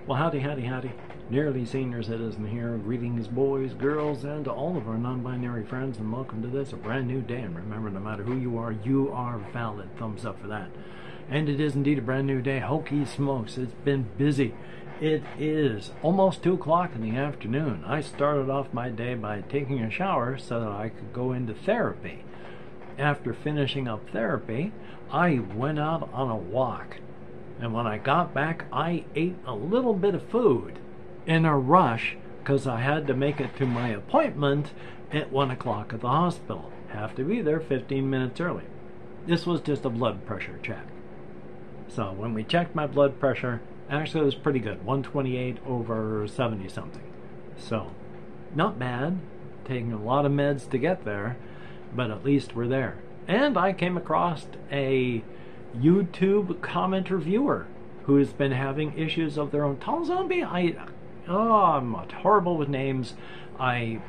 Well, howdy, howdy, howdy. Nearly senior citizen here. Greetings, boys, girls, and to all of our non-binary friends, and welcome to this, a brand new day. And remember, no matter who you are valid. Thumbs up for that. And it is indeed a brand new day. Hokey smokes, it's been busy. It is almost 2 o'clock in the afternoon. I started off my day by taking a shower so that I could go into therapy. After finishing up therapy, I went out on a walk. And when I got back, I ate a little bit of food in a rush because I had to make it to my appointment at 1 o'clock at the hospital. Have to be there 15 minutes early. This was just a blood pressure check. So when we checked my blood pressure, actually it was pretty good. 128 over 70 something. So not bad. Taking a lot of meds to get there, but at least we're there. And I came across a YouTube comment reviewer who has been having issues of their own. Tall Zombie, I'm horrible with names. I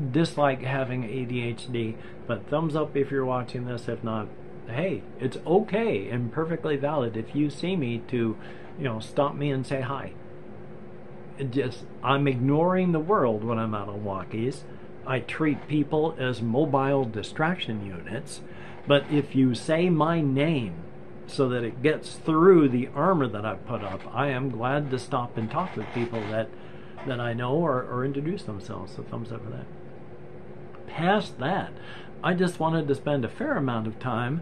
dislike having ADHD, but thumbs up if you're watching this. If not, hey, it's okay and perfectly valid if you see me to, stop me and say hi. I'm ignoring the world when I'm out on walkies. I treat people as mobile distraction units, but if you say my name so that it gets through the armor that I've put up, I am glad to stop and talk with people that I know or introduce themselves, so thumbs up for that. Past that, I just wanted to spend a fair amount of time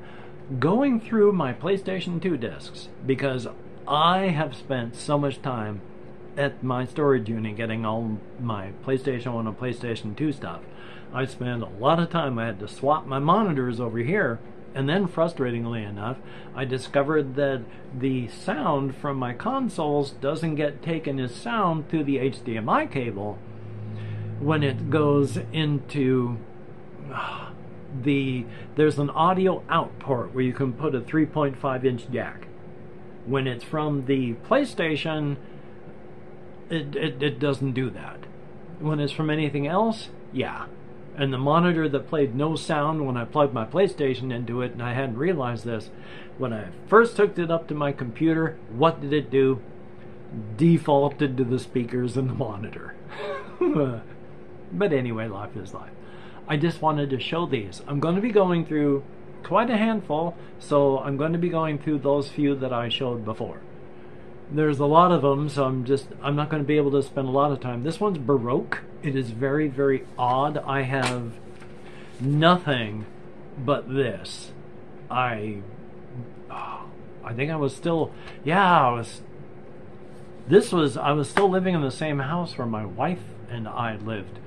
going through my PlayStation 2 discs, because I have spent so much time at my storage unit getting all my PlayStation 1 and PlayStation 2 stuff. I spent a lot of time. I had to swap my monitors over here, and then frustratingly enough, I discovered that the sound from my consoles doesn't get taken as sound through the HDMI cable when it goes into there's an audio out port where you can put a 3.5-inch jack. When it's from the PlayStation, it doesn't do that. When it's from anything else, yeah. And the monitor that played no sound when I plugged my PlayStation into it, and I hadn't realized this, when I first hooked it up to my computer, what did it do? Defaulted to the speakers and the monitor. But anyway, life is life. I just wanted to show these. I'm going to be going through quite a handful, so I'm going to be going through those few that I showed before. There's a lot of them, so I'm not going to be able to spend a lot of time. This one's Baroque. It is very, very odd. I have nothing but this. I think I was still, I was still living in the same house where my wife and I lived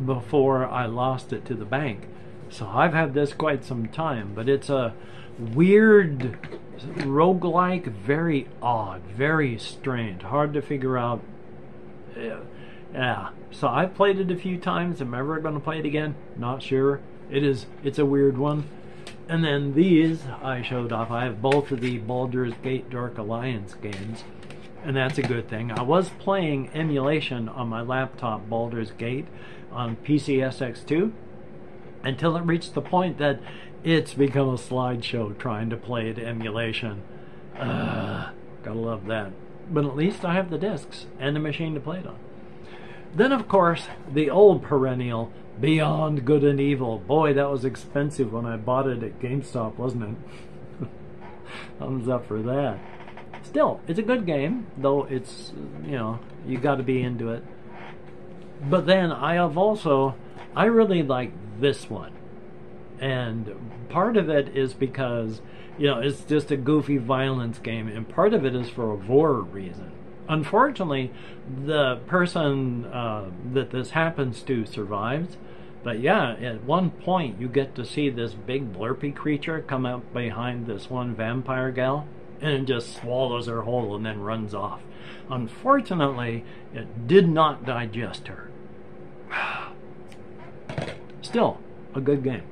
before I lost it to the bank. So I've had this quite some time, but it's a weird roguelike, very odd, very strange, hard to figure out. Yeah, so I've played it a few times. Am I ever going to play it again? Not sure. It's a weird one. And then these I showed off. I have both of the Baldur's Gate Dark Alliance games, and that's a good thing. I was playing emulation on my laptop, Baldur's Gate, on PCSX2, until it reached the point that it's become a slideshow trying to play it emulation. Gotta love that. But at least I have the discs and the machine to play it on. Then, of course, the old perennial Beyond Good and Evil. Boy, that was expensive when I bought it at GameStop, wasn't it? Thumbs up for that. Still, it's a good game, though it's, you got to be into it. But then I really like this one. And part of it is because, it's just a goofy violence game, and part of it is for a horror reason. Unfortunately, the person that this happens to survives, but yeah, at one point you get to see this big blurpy creature come up behind this one vampire gal, and it just swallows her whole and then runs off. Unfortunately, it did not digest her. Still, a good game.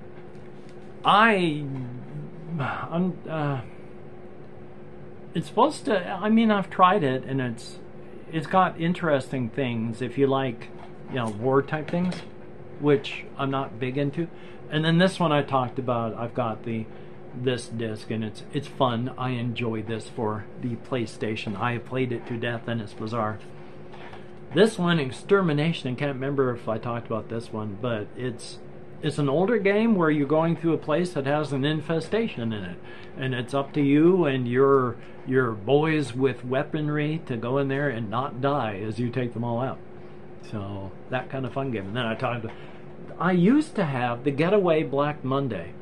It's supposed to, I've tried it, and it's got interesting things if you like, war type things, which I'm not big into. And then this one I talked about, I've got this disc, and it's fun. I enjoy this for the PlayStation. I have played it to death, and it's bizarre. This one, Extermination, I can't remember if I talked about this one, but it's an older game where you're going through a place that has an infestation in it, and it's up to you and your boys with weaponry to go in there and not die as you take them all out. So that kind of fun game. And then I used to have the Getaway Black Monday,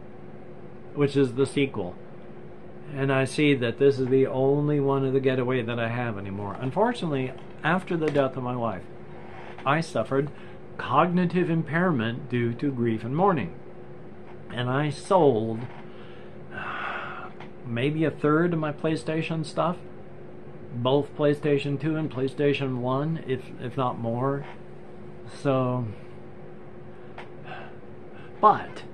which is the sequel, and I see that this is the only one of the Getaway that I have anymore. Unfortunately, after the death of my wife, I suffered cognitive impairment due to grief and mourning, and I sold maybe a third of my PlayStation stuff, both PlayStation 2 and PlayStation 1, if not more. So, but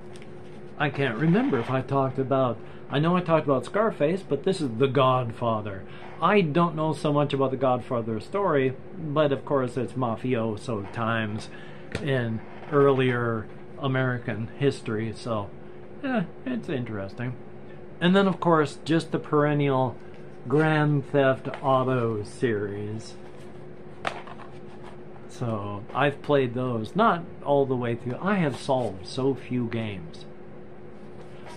I can't remember if I talked about, I know I talked about Scarface, but this is The Godfather. I don't know so much about the Godfather story, but of course it's mafioso times in earlier American history, so it's interesting. And then of course just the perennial Grand Theft Auto series. So I've played those, not all the way through. I have solved so few games.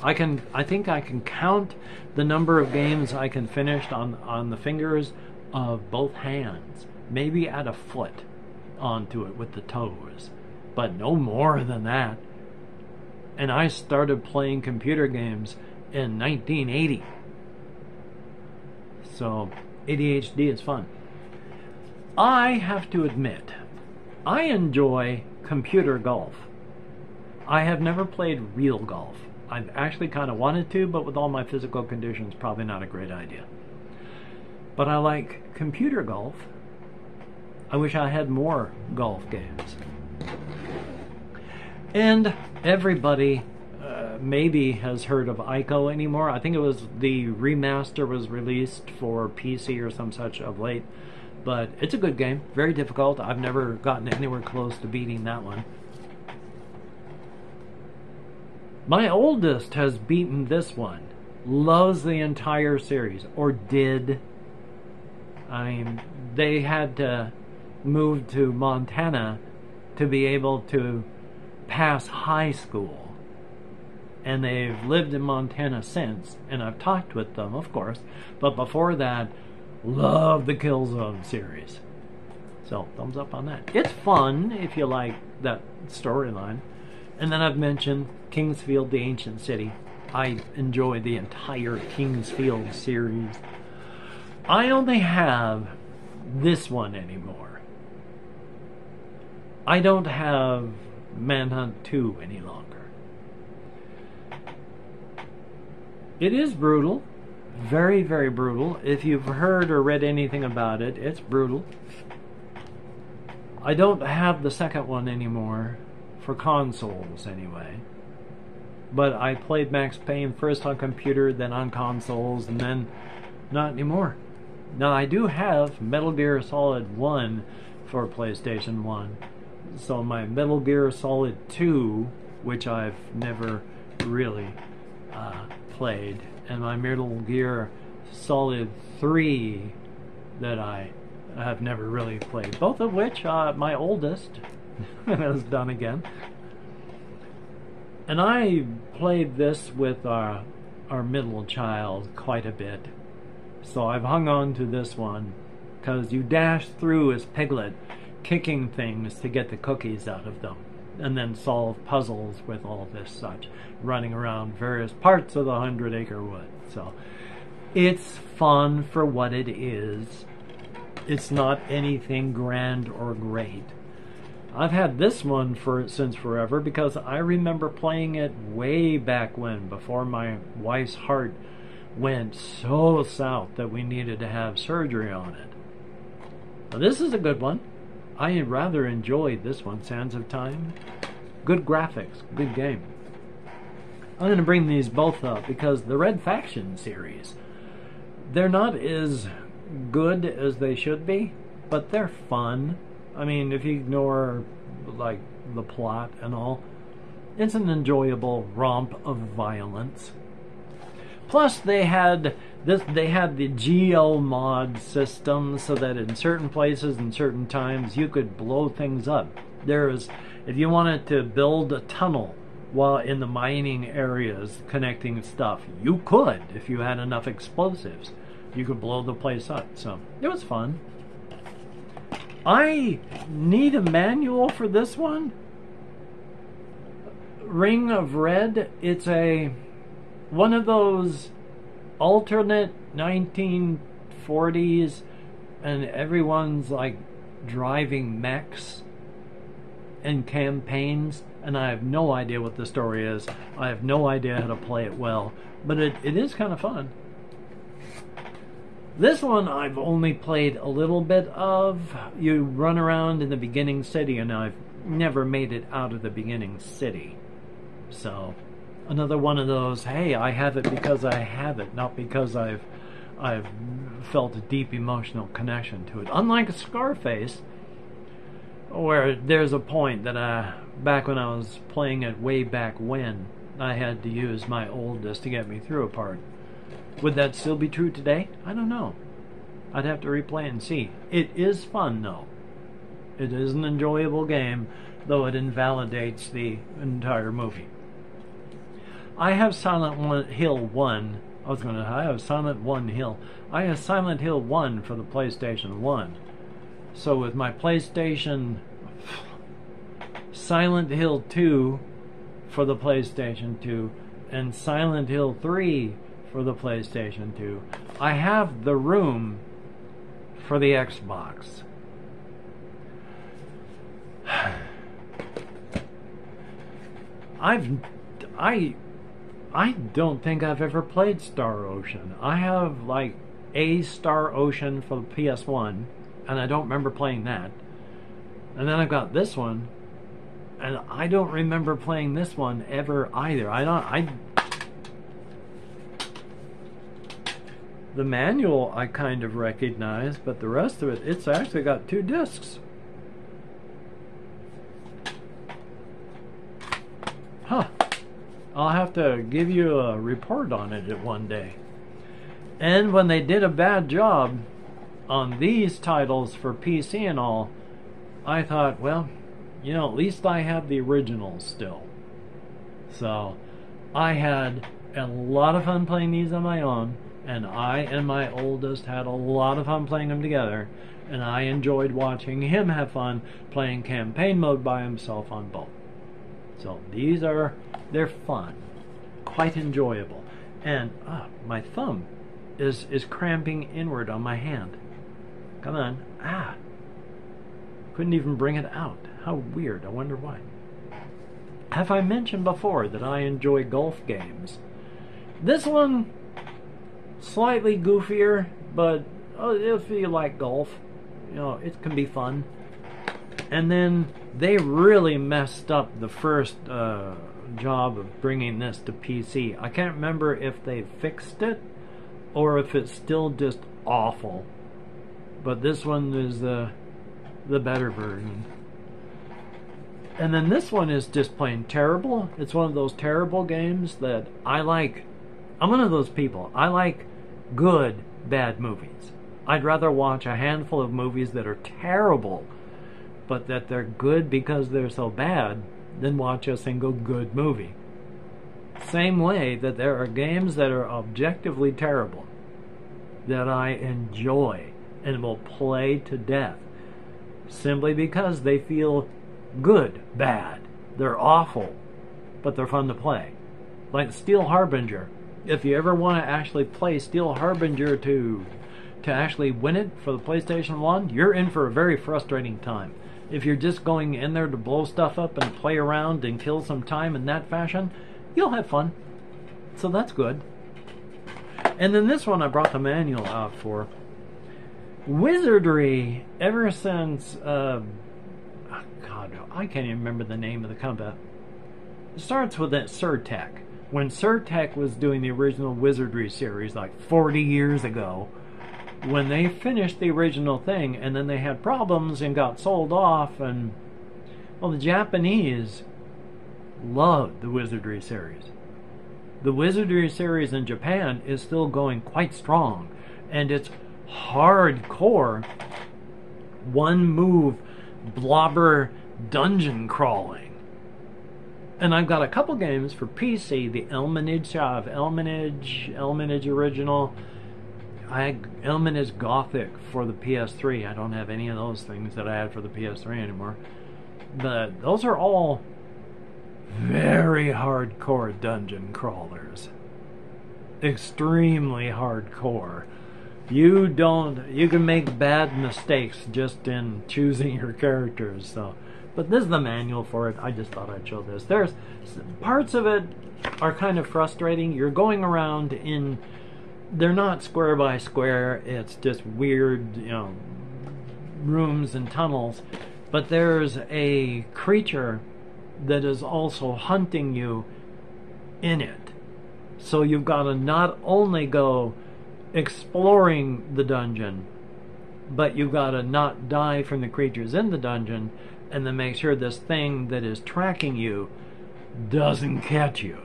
I think I can count the number of games I can finish on the fingers of both hands. Maybe add a foot onto it with the toes, but no more than that. And I started playing computer games in 1980. So ADHD is fun. I have to admit, I enjoy computer golf. I have never played real golf. I've actually kind of wanted to, but with all my physical conditions, probably not a great idea. But I like computer golf. I wish I had more golf games. And everybody maybe has heard of Ico anymore. I think it was the remaster was released for PC or some such of late. But it's a good game. Very difficult. I've never gotten anywhere close to beating that one. My oldest has beaten this one. Loves the entire series. Or did. They had to move to Montana to be able to pass high school. And they've lived in Montana since. And I've talked with them, of course. But before that, loved the Killzone series. So, thumbs up on that. It's fun if you like that storyline. And then I've mentioned Kingsfield, the Ancient City. I enjoy the entire Kingsfield series. I only have this one anymore. I don't have Manhunt 2 any longer. It is brutal. Very, very brutal. If you've heard or read anything about it, it's brutal. I don't have the second one anymore. For consoles, anyway. But I played Max Payne first on computer, then on consoles, and then not anymore. Now, I do have Metal Gear Solid 1 for PlayStation 1. So my Metal Gear Solid 2, which I've never really played, and my Metal Gear Solid 3 that I have never really played. Both of which my oldest has done again. And I played this with our middle child quite a bit. So I've hung on to this one because you dash through as Piglet, kicking things to get the cookies out of them, and then solve puzzles with all this such, running around various parts of the 100-acre wood. So it's fun for what it is. It's not anything grand or great. I've had this one since forever because I remember playing it way back when, before my wife's heart went so south that we needed to have surgery on it. Now, this is a good one. I rather enjoyed this one, Sands of Time. Good graphics, good game. I'm going to bring these both up because the Red Faction series, they're not as good as they should be, but they're fun. I mean, if you ignore, like, the plot and all, it's an enjoyable romp of violence. Plus, they had They had the geo mod system so that in certain places and certain times you could blow things up. If you wanted to build a tunnel while in the mining areas connecting stuff, you could. If you had enough explosives, you could blow the place up. So it was fun. I need a manual for this one. Ring of Red. It's one of those alternate 1940s, and everyone's like driving mechs and campaigns, and I have no idea what the story is. I have no idea how to play it well, but it is kind of fun. This one I've only played a little bit of. You run around in the beginning city, and I've never made it out of the beginning city. So, another one of those, hey, I have it because I have it, not because I've felt a deep emotional connection to it. Unlike Scarface, where there's a point that back when I was playing it way back when, I had to use my oldest to get me through a part. Would that still be true today? I don't know. I'd have to replay and see. It is fun, though. It is an enjoyable game, though it invalidates the entire movie. I have Silent Hill 1. I have Silent Hill. I have Silent Hill 1 for the PlayStation 1. So with my PlayStation, Silent Hill 2 for the PlayStation 2, and Silent Hill 3 for the PlayStation 2, I have The Room for the Xbox. I don't think I've ever played Star Ocean. I have like a Star Ocean for the PS1, and I don't remember playing that. And then I've got this one, and I don't remember playing this one ever either. The manual I kind of recognize, but the rest of it's actually got 2 discs. Huh. I'll have to give you a report on it one day. And when they did a bad job on these titles for PC and all, I thought, well, you know, at least I have the originals still. So, I had a lot of fun playing these on my own, and I and my oldest had a lot of fun playing them together, and I enjoyed watching him have fun playing campaign mode by himself on both. So they're fun, quite enjoyable, and my thumb is cramping inward on my hand. Come on, couldn't even bring it out. How weird, I wonder why. Have I mentioned before that I enjoy golf games? This one, slightly goofier, but if you like golf, you know, it can be fun. And then they really messed up the first job of bringing this to PC. I can't remember if they fixed it or if it's still just awful. But this one is the better version. And then this one is just plain terrible. It's one of those terrible games that I like. I'm one of those people. I like good, bad movies. I'd rather watch a handful of movies that are terrible, but that they're good because they're so bad, than watch a single good movie. Same way that there are games that are objectively terrible that I enjoy and will play to death simply because they feel good, bad. They're awful, but they're fun to play. Like Steel Harbinger. If you ever want to actually play Steel Harbinger to actually win it for the PlayStation 1, you're in for a very frustrating time. If you're just going in there to blow stuff up and play around and kill some time in that fashion, you'll have fun. So that's good. And then this one I brought the manual out for. Wizardry, ever since, God, I can't even remember the name of the company. It starts with that Surtech. When Surtech was doing the original Wizardry series like 40 years ago, when they finished the original thing and then they had problems and got sold off, and well, the Japanese loved the Wizardry series. The Wizardry series in Japan is still going quite strong, and it's hardcore one move blobber dungeon crawling. And I've got a couple games for PC, the Elmanage Original, Elmanage Gothic for the PS3. I don't have any of those things that I had for the PS3 anymore. But those are all very hardcore dungeon crawlers. Extremely hardcore. You can make bad mistakes just in choosing your characters. So, but this is the manual for it. I just thought I'd show this. There's parts of it are kind of frustrating. You're going around in, they're not square by square. It's just weird, rooms and tunnels. But there's a creature that is also hunting you in it. So you've got to not only go exploring the dungeon, but you've got to not die from the creatures in the dungeon, and then make sure this thing that is tracking you doesn't catch you.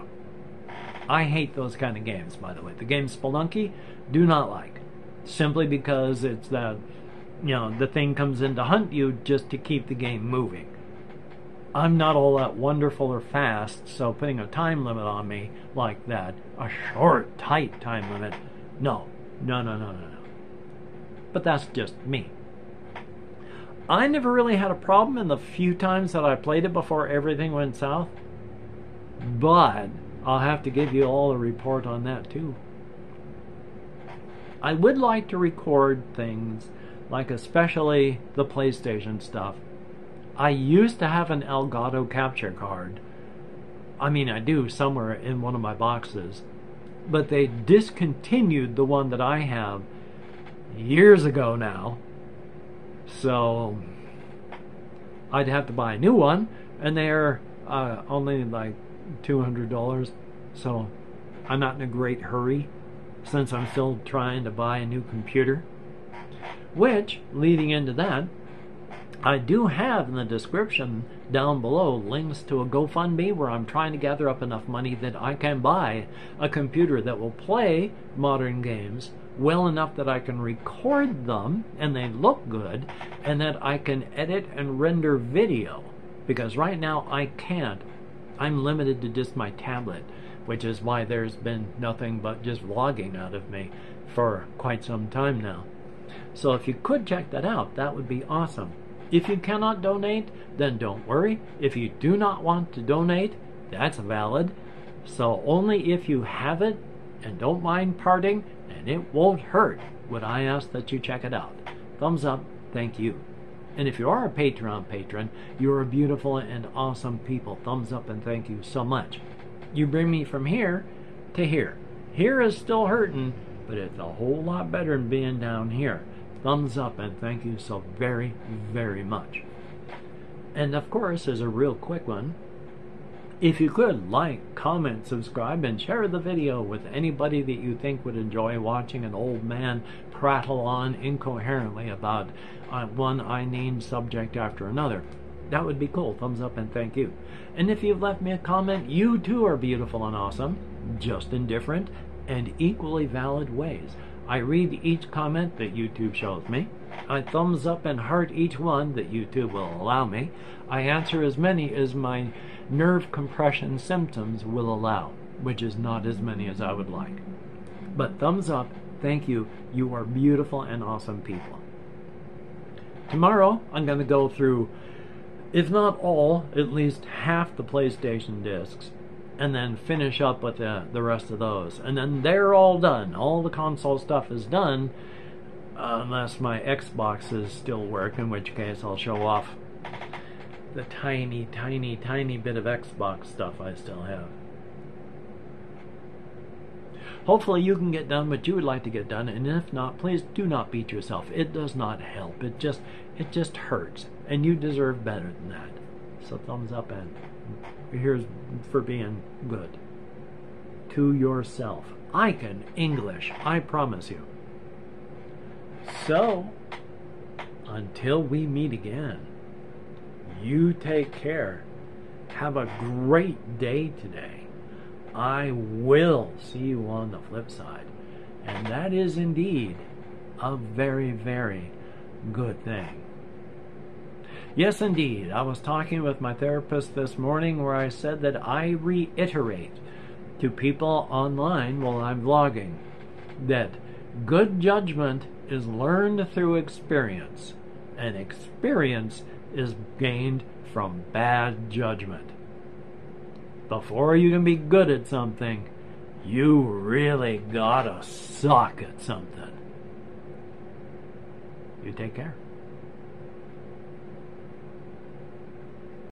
I hate those kind of games, by the way. The game Spelunky, do not like. Simply because it's that, the thing comes in to hunt you just to keep the game moving. I'm not all that wonderful or fast, so putting a time limit on me like that, a short, tight time limit, no. But that's just me. I never really had a problem in the few times that I played it before everything went south, but I'll have to give you all a report on that too. I would like to record things, like especially the PlayStation stuff. I used to have an Elgato capture card. I mean, I do somewhere in one of my boxes. But they discontinued the one that I have years ago now. So I'd have to buy a new one, and they're only like $200. So I'm not in a great hurry, since I'm still trying to buy a new computer. Which, leading into that, I do have in the description down below links to a GoFundMe where I'm trying to gather up enough money that I can buy a computer that will play modern games well enough that I can record them and they look good, and that I can edit and render video. Because right now I can't. I'm limited to just my tablet, which is why there's been nothing but just vlogging out of me for quite some time now. So if you could check that out, that would be awesome. If you cannot donate, then don't worry. If you do not want to donate, that's valid. So only if you have it and don't mind parting, and it won't hurt, would I ask that you check it out. Thumbs up, thank you. And if you are a Patreon patron, you are beautiful and awesome people. Thumbs up and thank you so much. You bring me from here to here. Here is still hurting, but it's a whole lot better than being down here. Thumbs up and thank you so very, very much. And of course, as a real quick one, if you could like, comment, subscribe, and share the video with anybody that you think would enjoy watching an old man prattle on incoherently about one inane subject after another. That would be cool. Thumbs up and thank you. And if you've left me a comment, you too are beautiful and awesome, just in different and equally valid ways. I read each comment that YouTube shows me. I thumbs up and heart each one that YouTube will allow me. I answer as many as my nerve compression symptoms will allow, which is not as many as I would like. But thumbs up, thank you. You are beautiful and awesome people. Tomorrow, I'm going to go through, if not all, at least half the PlayStation discs, and then finish up with the rest of those. And then they're all done. All the console stuff is done, unless my Xbox is still working, in which case I'll show off the tiny, tiny, tiny bit of Xbox stuff I still have. Hopefully you can get done what you would like to get done, and if not, please do not beat yourself. It does not help. It just hurts, and you deserve better than that. So thumbs up, and here's for being good to yourself. I can English, I promise you. So until we meet again, you take care. Have a great day today. I will see you on the flip side. And that is indeed a very, very good thing. Yes, indeed. I was talking with my therapist this morning where I said that I reiterate to people online while I'm vlogging that good judgment is learned through experience, and experience is gained from bad judgment. Before you can be good at something, you really gotta suck at something. You take care.